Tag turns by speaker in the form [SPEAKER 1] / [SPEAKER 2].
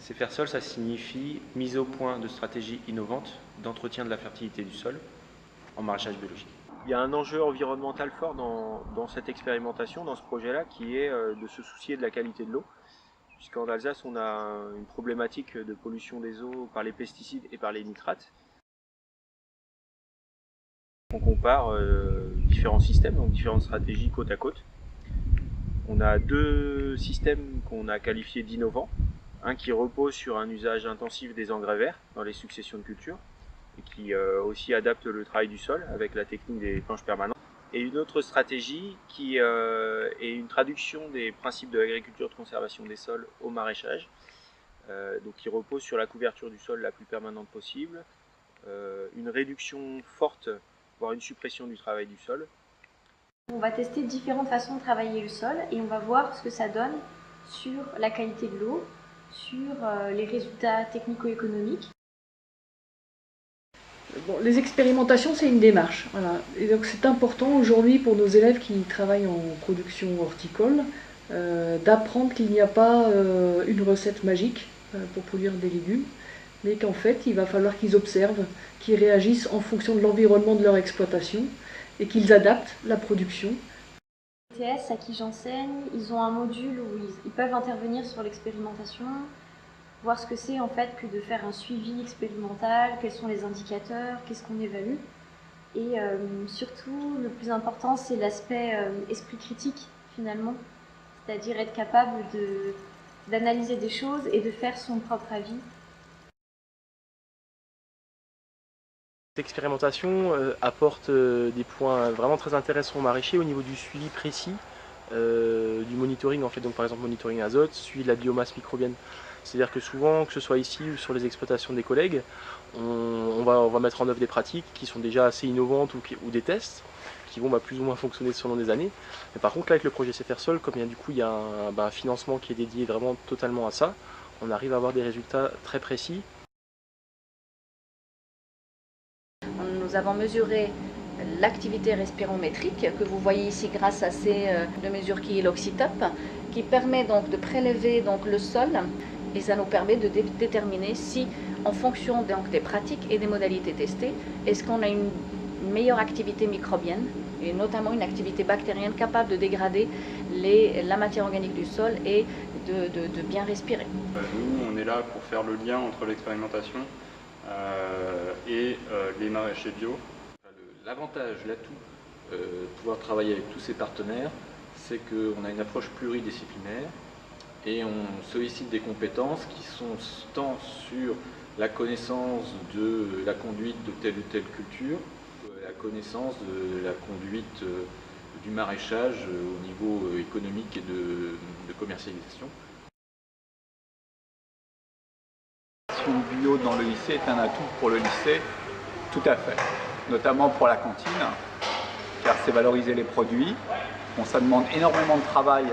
[SPEAKER 1] C'est faire sol, ça signifie mise au point de stratégies innovantes d'entretien de la fertilité du sol en maraîchage biologique. Il y a un enjeu environnemental fort dans cette expérimentation, dans ce projet-là, qui est de se soucier de la qualité de l'eau. Puisqu'en Alsace, on a une problématique de pollution des eaux par les pesticides et par les nitrates. On compare différents systèmes, donc différentes stratégies côte à côte. On a deux systèmes qu'on a qualifiés d'innovants. Un qui repose sur un usage intensif des engrais verts dans les successions de cultures et qui aussi adapte le travail du sol avec la technique des planches permanentes. Et une autre stratégie qui est une traduction des principes de l'agriculture de conservation des sols au maraîchage, donc qui repose sur la couverture du sol la plus permanente possible, une réduction forte, voire une suppression du travail du sol.
[SPEAKER 2] On va tester différentes façons de travailler le sol et on va voir ce que ça donne sur la qualité de l'eau, sur les résultats technico-économiques.
[SPEAKER 3] Bon, les expérimentations, c'est une démarche. Voilà. Et donc c'est important aujourd'hui pour nos élèves qui travaillent en production horticole d'apprendre qu'il n'y a pas une recette magique pour produire des légumes, mais qu'en fait il va falloir qu'ils observent, qu'ils réagissent en fonction de l'environnement de leur exploitation et qu'ils adaptent la production.
[SPEAKER 2] TS à qui j'enseigne, ils ont un module où ils peuvent intervenir sur l'expérimentation, voir ce que c'est en fait que de faire un suivi expérimental, quels sont les indicateurs, qu'est-ce qu'on évalue. Et surtout, le plus important, c'est l'aspect esprit critique finalement, c'est-à-dire être capable d'analyser des choses et de faire son propre avis.
[SPEAKER 1] Cette expérimentation apporte des points vraiment très intéressants aux maraîchers au niveau du suivi précis, du monitoring en fait, donc par exemple monitoring azote, suivi de la biomasse microbienne. C'est-à-dire que souvent, que ce soit ici ou sur les exploitations des collègues, on va mettre en œuvre des pratiques qui sont déjà assez innovantes ou des tests qui vont plus ou moins fonctionner selon des années. Mais par contre là avec le projet C'est faire sol, comme du coup il y a un financement qui est dédié vraiment totalement à ça, on arrive à avoir des résultats très précis.
[SPEAKER 4] Nous avons mesuré l'activité respirométrique que vous voyez ici grâce à ces mesures qui est l'oxytop, qui permet donc de prélever donc, le sol et ça nous permet de déterminer si, en fonction donc, des pratiques et des modalités testées, est-ce qu'on a une meilleure activité microbienne et notamment une activité bactérienne capable de dégrader la matière organique du sol et de bien respirer.
[SPEAKER 5] Nous, on est là pour faire le lien entre l'expérimentation et les maraîchers bio.
[SPEAKER 6] L'avantage, l'atout de pouvoir travailler avec tous ces partenaires, c'est qu'on a une approche pluridisciplinaire et on sollicite des compétences qui sont tant sur la connaissance de la conduite de telle ou telle culture, la connaissance de la conduite du maraîchage au niveau économique et de commercialisation.
[SPEAKER 7] Bio dans le lycée est un atout pour le lycée, tout à fait, notamment pour la cantine, car c'est valoriser les produits. Bon, ça demande énormément de travail.